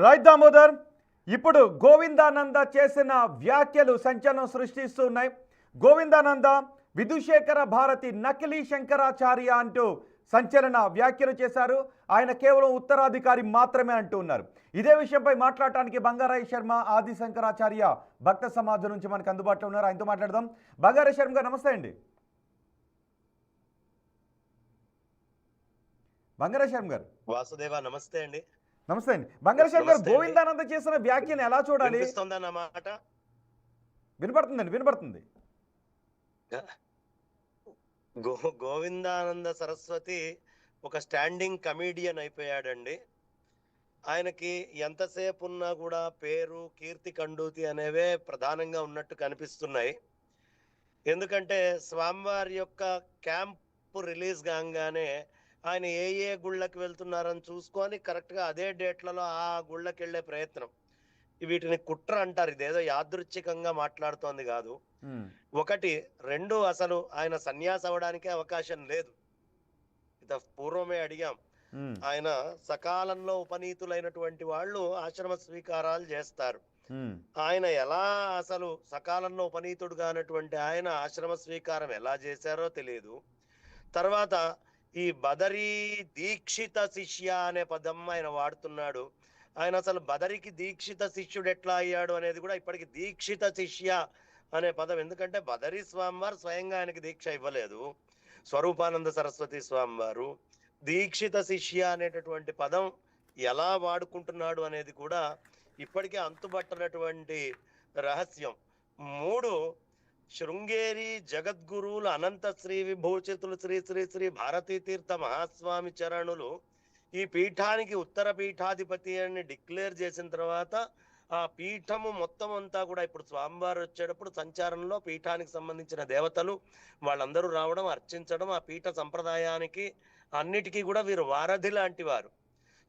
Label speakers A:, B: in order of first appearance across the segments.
A: Right Damodar. ఇప్పుడు గోవిందానంద చేసిన వ్యాఖ్యలు సంచలనం సృష్టిస్తూ ఉన్నాయి. గోవిందానంద విధుశేఖర భారతి నకిలీ శంకరాచార్య అంటూ సంచలన వ్యాఖ్యలు చేశారు. ఆయన కేవలం ఉత్తరాధికారి మాత్రమే అంటూ ఉన్నారు. ఇదే విషయంపై మాట్లాడటానికి బంగారాయ శర్మ ఆది శంకరాచార్య భక్త సమాజం నుంచి మనకు అందుబాటులో ఉన్నారు. ఆయనతో మాట్లాడదాం. బంగారాయ శర్మ గారు నమస్తే అండి. బంగారాయ శర్మ గారు.
B: వాసుదేవ నమస్తే అండి.
A: నమస్తే అండి. బంగారాయ శర్మ గారు, గోవిందానంద చేసిన వ్యాఖ్యను ఎలా చూడాలి? వినపడుతుందండి, వినపడుతుంది.
B: గోవిందానంద సరస్వతి ఒక స్టాండింగ్ కమీడియన్ అయిపోయాడండి. ఆయనకి ఎంతసేపు ఉన్నా కూడా పేరు, కీర్తి, కండూతి అనేవే ప్రధానంగా ఉన్నట్టు కనిపిస్తున్నాయి. ఎందుకంటే స్వామివారి యొక్క క్యాంప్ రిలీజ్ కాగానే ఆయన ఏ గుళ్ళకి వెళ్తున్నారని చూసుకొని కరెక్ట్గా అదే డేట్లలో ఆ గుళ్ళకి వెళ్ళే ప్రయత్నం. వీటిని కుట్ర అంటారు. ఇదేదో యాదృచ్ఛికంగా మాట్లాడుతోంది కాదు. ఒకటి, రెండు, అసలు ఆయన సన్యాసి అవడానికే అవకాశం లేదు. ఇంత పూర్వమే అడిగాం. ఆయన సకాలంలో ఉపనీతులైనటువంటి వాళ్ళు ఆశ్రమ స్వీకారాలు చేస్తారు. ఆయన ఎలా అసలు సకాలంలో ఉపనీతుడు కానటువంటి ఆయన ఆశ్రమ స్వీకారం ఎలా చేశారో తెలియదు. తర్వాత ఈ బదరీ దీక్షిత శిష్య అనే పదం ఆయన వాడుతున్నాడు. ఆయన అసలు బదరికి దీక్షిత శిష్యుడు ఎట్లా అయ్యాడు అనేది కూడా ఇప్పటికి దీక్షిత శిష్య అనే పదం. ఎందుకంటే బదరీ స్వామివారు స్వయంగా ఆయనకి దీక్ష ఇవ్వలేదు, స్వరూపానంద సరస్వతి స్వామివారు. దీక్షిత శిష్య అనేటటువంటి పదం ఎలా వాడుకుంటున్నాడు అనేది కూడా ఇప్పటికే అంతుబట్టనటువంటి రహస్యం. మూడు, శృంగేరి జగద్గురువులు అనంత శ్రీ విభూషితులు శ్రీ శ్రీ శ్రీ భారతీ తీర్థ మహాస్వామి చరణులు ఈ పీఠానికి ఉత్తర పీఠాధిపతి అని డిక్లేర్ చేసిన తర్వాత ఆ పీఠము మొత్తం అంతా కూడా ఇప్పుడు స్వామివారు వచ్చేటప్పుడు సంచారంలో పీఠానికి సంబంధించిన దేవతలు వాళ్ళందరూ రావడం, అర్చించడం, ఆ పీఠ సంప్రదాయానికి అన్నిటికీ కూడా వీరు వారధి లాంటి వారు.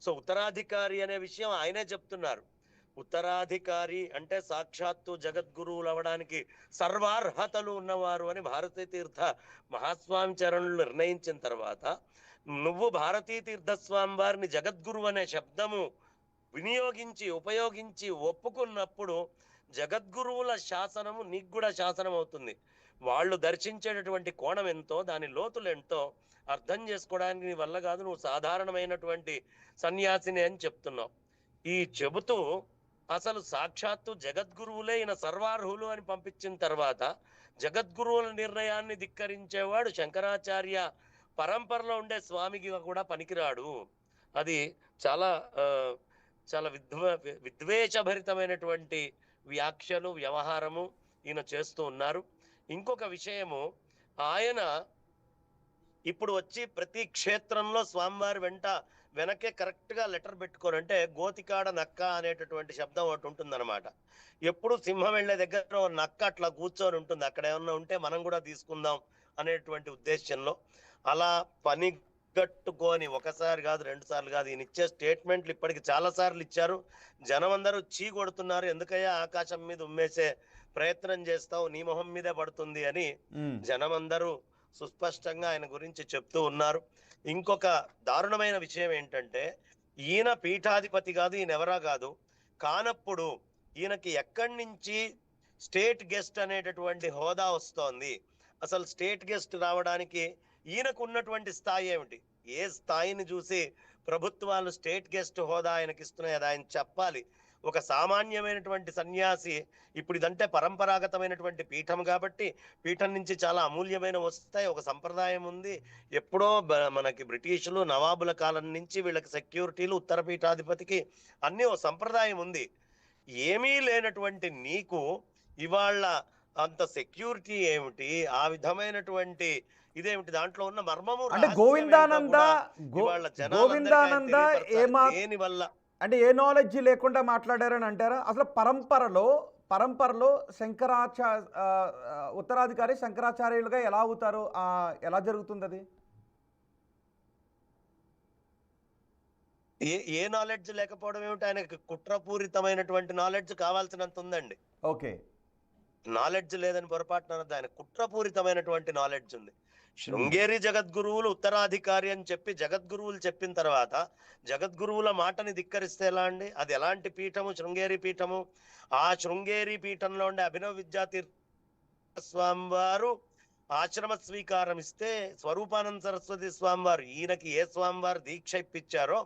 B: సో ఉత్తరాధికారి అనే విషయం ఆయనే చెప్తున్నారు. ఉత్తరాధికారి అంటే సాక్షాత్తు జగద్గురువులు అవడానికి సర్వార్హతలు ఉన్నవారు అని భారతీ తీర్థ మహాస్వామి చరణులు నిర్ణయించిన తర్వాత నువ్వు భారతీ తీర్థ స్వామి వారిని జగద్గురువు అనే శబ్దము వినియోగించి ఉపయోగించి ఒప్పుకున్నప్పుడు జగద్గురువుల శాసనము నీకు కూడా శాసనం అవుతుంది. వాళ్ళు దర్శించేటటువంటి కోణం ఎంతో, దాని లోతులు ఎంతో అర్థం చేసుకోవడానికి నీ వల్ల కాదు, నువ్వు సాధారణమైనటువంటి సన్యాసిని అని చెప్తున్నావు. ఈ చెబుతూ అసలు సాక్షాత్తు జగద్గురువులే ఈయన సర్వార్హులు అని పంపించిన తర్వాత జగద్గురువుల నిర్ణయాన్ని ధిక్కరించేవాడు శంకరాచార్య పరంపరలో ఉండే స్వామికి కూడా పనికిరాడు. అది చాలా చాలా విద్వేషభరితమైనటువంటి వ్యాఖ్యలు, వ్యవహారము ఈయన చేస్తూ ఉన్నారు. ఇంకొక విషయము, ఆయన ఇప్పుడు వచ్చి ప్రతి క్షేత్రంలో స్వామివారి వెనకే కరెక్ట్ గా లెటర్ పెట్టుకోరంటే గోతికాడ నక్క అనేటటువంటి శబ్దం ఒకటి ఉంటుందన్నమాట. ఎప్పుడు సింహం వెళ్లే దగ్గర నక్క అట్లా కూర్చొని ఉంటుంది, అక్కడ ఏమన్నా ఉంటే మనం కూడా తీసుకుందాం అనేటువంటి ఉద్దేశంలో అలా పని కట్టుకొని ఒకసారి కాదు, రెండు సార్లు కాదు, ఈయన ఇచ్చే స్టేట్మెంట్లు ఇప్పటికి చాలా సార్లు ఇచ్చారు. జనం అందరూ చీ కొడుతున్నారు. ఎందుకయ్యా ఆకాశం మీద ఉమ్మేసే ప్రయత్నం చేస్తావు, నీ మొహం మీదే పడుతుంది అని జనం అందరూ సుస్పష్టంగా ఆయన గురించి చెప్తూ ఉన్నారు. ఇంకొక దారుణమైన విషయం ఏంటంటే ఈయన పీఠాధిపతి కాదు, ఈయన ఎవరా కాదు. కానప్పుడు ఈయనకి ఎక్కడి నుంచి స్టేట్ గెస్ట్ అనేటటువంటి హోదా వస్తోంది? అసలు స్టేట్ గెస్ట్ రావడానికి ఈయనకు ఉన్నటువంటి స్థాయి ఏమిటి? ఏ స్థాయిని చూసి ప్రభుత్వాలు స్టేట్ గెస్ట్ హోదా ఆయనకి ఇస్తున్నాయి? అది ఆయన చెప్పాలి. ఒక సామాన్యమైనటువంటి సన్యాసి, ఇప్పుడు ఇదంటే పరంపరాగతమైనటువంటి పీఠం కాబట్టి పీఠం నుంచి చాలా అమూల్యమైన వస్తాయి. ఒక సంప్రదాయం ఉంది. ఎప్పుడో మనకి బ్రిటిషులు నవాబుల కాలం నుంచి వీళ్ళకి సెక్యూరిటీలు, ఉత్తర పీఠాధిపతికి అన్ని ఓ సంప్రదాయం ఉంది. ఏమీ లేనటువంటి నీకు ఇవాళ అంత సెక్యూరిటీ ఏమిటి? ఆ విధమైనటువంటి ఇదేమిటి? దాంట్లో ఉన్న మర్మము
A: అంటే గోవిందానంద
B: దేని వల్ల
A: అంటే ఏ నాలెడ్జ్ లేకుండా మాట్లాడారని అంటారా? అసలు పరంపరలో ఉత్తరాధికారి శంకరాచార్యులుగా ఎలా అవుతారు? ఎలా జరుగుతుంది అది?
B: ఏ నాలెడ్జ్ లేకపోవడం ఏమిటి? ఆయనకి కుట్రపూరితమైనటువంటి నాలెడ్జ్ కావాల్సినంత ఉందండి.
A: ఓకే,
B: నాలెడ్జ్ లేదని పొరపాటున ఆయన కుట్రపూరితమైనటువంటి నాలెడ్జ్ ఉంది. శృంగేరి జగద్గురువులు ఉత్తరాధికారి అని చెప్పి జగద్గురువులు చెప్పిన తర్వాత జగద్గురువుల మాటని ధిక్కరిస్తే ఎలా అండి? అది ఎలాంటి పీఠము శృంగేరి పీఠము? ఆ శృంగేరి పీఠంలో ఉండే అభినవ విద్యాతీర్థ స్వామి వారు ఆశ్రమ స్వీకారం ఇస్తే స్వరూపానంద సరస్వతి స్వామి వారు ఈయనకి ఏ స్వామి వారు దీక్ష ఇప్పించారో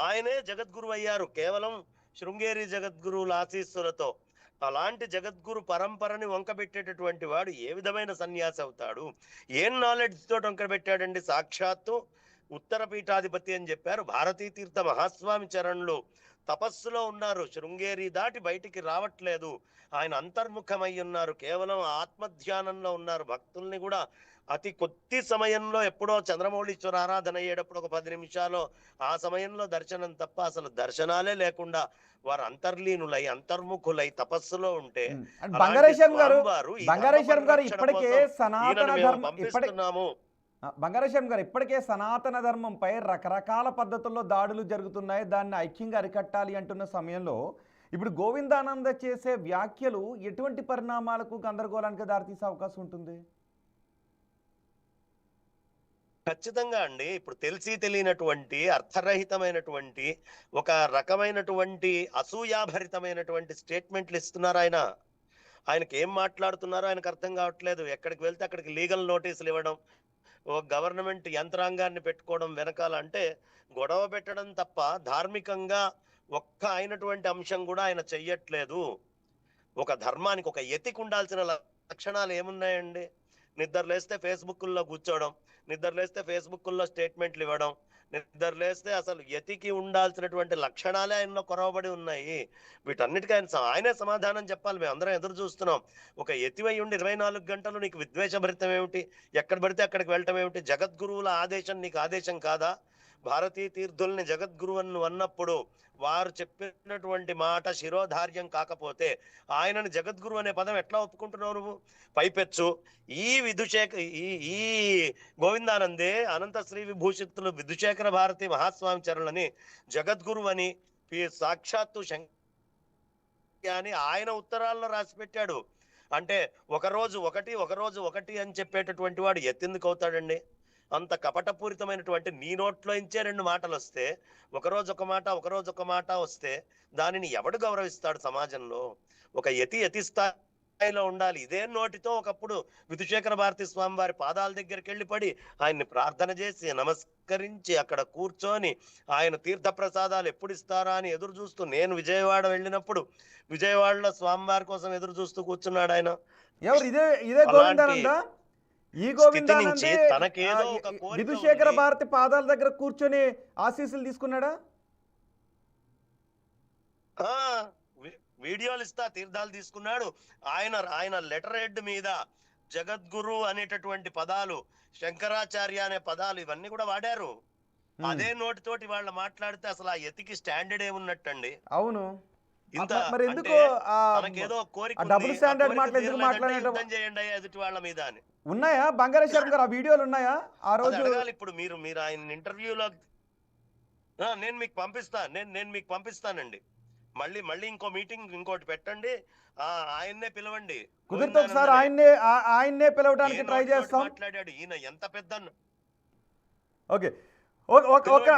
B: ఆయనే జగద్గురు అయ్యారు కేవలం శృంగేరి జగద్గురువుల ఆశీస్సులతో. అలాంటి జగద్గురు పరంపరని వంకబెట్టేటటువంటి వాడు ఏ విధమైన సన్యాసి అవుతాడు? ఏం నాలెడ్జ్ తోటి వంకబెట్టాడండి? సాక్షాత్తు ఉత్తర పీఠాధిపతి అని చెప్పారు భారతీ తీర్థ మహాస్వామి చరణులు తపస్సులో ఉన్నారు, శృంగేరి దాటి బయటికి రావట్లేదు, ఆయన అంతర్ముఖమై ఉన్నారు, కేవలం ఆత్మధ్యానంలో ఉన్నారు. భక్తుల్ని కూడా అతి కొద్ది సమయంలో ఎప్పుడో చంద్రమౌళీశ్వర ఆరాధన అయ్యేటప్పుడు ఒక 10 నిమిషాలు ఆ సమయంలో దర్శనం తప్ప అసలు దర్శనాలే లేకుండా వారు అంతర్లీనులై అంతర్ముఖులై తపస్సులో ఉంటే
A: బంగారేశ్వరం గారు
B: స్వామివారు ఈ
A: బంగారేశ్వరం గారు
B: ధర్మ
A: ఇప్పటికే
B: పరిరక్షణ కోసం
A: సనాతన
B: ఈయనను మేము
A: ధర్మం
B: పంపిస్తున్నాము.
A: బంగారేశ్వరం గారు ఇప్పటికే సనాతన ధర్మంపై రకరకాల పద్ధతుల్లో దాడులు జరుగుతున్నాయి, దాన్ని ఐక్యంగా అరికట్టాలి అంటున్న సమయంలో ఇప్పుడు గోవిందానంద చేసే వ్యాఖ్యలు ఎటువంటి పరిణామాలకు గందరగోళానికి దారితీసే అవకాశం ఉంటుంది?
B: ఖచ్చితంగా అండి. ఇప్పుడు తెలిసి తెలియనటువంటి అర్థరహితమైనటువంటి ఒక రకమైనటువంటి అసూయాభరితమైనటువంటి స్టేట్మెంట్లు ఇస్తున్నారు ఆయన. ఆయనకి ఏం మాట్లాడుతున్నారో ఆయనకు అర్థం కావట్లేదు. ఎక్కడికి వెళ్తే అక్కడికి లీగల్ నోటీసులు ఇవ్వడం, ఓ గవర్నమెంట్ యంత్రాంగాన్ని పెట్టుకోవడం వెనకాల, అంటే గొడవ పెట్టడం తప్ప ధార్మికంగా ఒక్క అయినటువంటి అంశం కూడా ఆయన చెయ్యట్లేదు. ఒక ధర్మానికి ఒక ఎతికి ఉండాల్సిన లక్షణాలు ఏమున్నాయండి? నిద్ర లేస్తే ఫేస్బుక్ల్లో కూర్చోవడం, నిద్ర లేస్తే ఫేస్బుక్ల్లో స్టేట్మెంట్లు ఇవ్వడం, నిద్ర లేస్తే అసలు ఎతికి ఉండాల్సినటువంటి లక్షణాలే ఆయనలో కొరవబడి ఉన్నాయి. వీటన్నిటికీ ఆయనే సమాధానం చెప్పాలి. మేము అందరం ఎదురు చూస్తున్నాం. ఒక ఎతివై ఉండి 24 గంటలు నీకు విద్వేషభరితం ఏమిటి? ఎక్కడ పడితే అక్కడికి వెళ్ళటం ఏమిటి? జగద్గురువుల ఆదేశం నీకు ఆదేశం కాదా? భారతీ తీర్థుల్ని జగద్గురువును అన్నప్పుడు వారు చెప్పినటువంటి మాట శిరోధార్యం కాకపోతే ఆయనని జగద్గురు అనే పదం ఎట్లా ఒప్పుకుంటున్నావు నువ్వు? పైపెచ్చు ఈ ఈ గోవిందానందే అనంత శ్రీ విభూషితులు విధుశేఖర భారతి మహాస్వామి చరులని జగద్గురు అని సాక్షాత్తు అని ఆయన ఉత్తరాల్లో రాసి పెట్టాడు. అంటే ఒకరోజు ఒకటి అని చెప్పేటటువంటి వాడు ఎత్తెందుకు అవుతాడండి? అంత కపటపూరితమైనటువంటి నీ నోట్లో ఇంచే 2 మాటలు వస్తే, ఒకరోజు ఒక మాట వస్తే దానిని ఎవడు గౌరవిస్తాడు సమాజంలో? ఒక యతి స్థాయిలో ఉండాలి. ఇదే నోటితో ఒకప్పుడు విధుశేఖర భారతి స్వామి వారి పాదాల దగ్గరికి వెళ్ళి పడి ఆయన్ని ప్రార్థన చేసి నమస్కరించి అక్కడ కూర్చొని ఆయన తీర్థ ప్రసాదాలు ఎప్పుడు ఇస్తారా అని ఎదురు చూస్తూ, నేను విజయవాడ వెళ్ళినప్పుడు విజయవాడలో స్వామివారి కోసం ఎదురు చూస్తూ కూర్చున్నాడు ఆయన.
A: ఎవరు? ఇదే గోవిందానంద? ఈ గోవిందానందే
B: తనకేదో ఒక
A: విధుశేఖర భారతి పాదాల దగ్గర కూర్చొని ఆశీస్సులు తీసుకున్నాడా?
B: వీడియోలు ఇస్తా తీర్థాలు తీసుకున్నాడు. ఆయన లెటర్ హెడ్ మీద జగద్గురు అనేటటువంటి పదాలు, శంకరాచార్య అనే పదాలు ఇవన్నీ కూడా వాడారు. అదే నోటితోటి వాళ్ళు మాట్లాడితే అసలు ఆ ఎతికి స్టాండర్డ్ ఏమున్నట్టండి?
A: అవును.
B: ఇంత
A: మరి ఎందుకు
B: తనకేదో కోరిక
A: డబుల్ స్టాండర్డ్ మాటలు ఎందుకు మాట్లాడటం?
B: చేయండి ఎదుటి వాళ్ళ మీద అని
A: ఉన్నాయా బంగారేశ్వరం గారు? ఆ వీడియోలు ఉన్నాయా ఆ రోజు?
B: అడగాలి. ఇప్పుడు మీరు ఆయన ఇంటర్వ్యూలో నేను మీకు పంపిస్తానండి. మళ్ళీ ఇంకో మీటింగ్ ఇంకోటి పెట్టండి, ఆయన్నే పిలవండి.
A: కుదిరితే ఒకసారి ఆయన్నే పిలవడానికి ట్రై చేస్తాం.
B: మాట్లాడాడు ఈయన ఎంత పెద్ద.
A: ఓకే,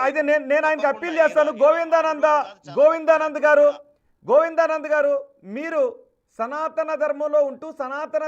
A: అయితే నేను ఆయనకి అప్పీల్ చేస్తాను. గోవిందానంద్ గారు మీరు సనాతన ధర్మంలో ఉంటూ సనాతన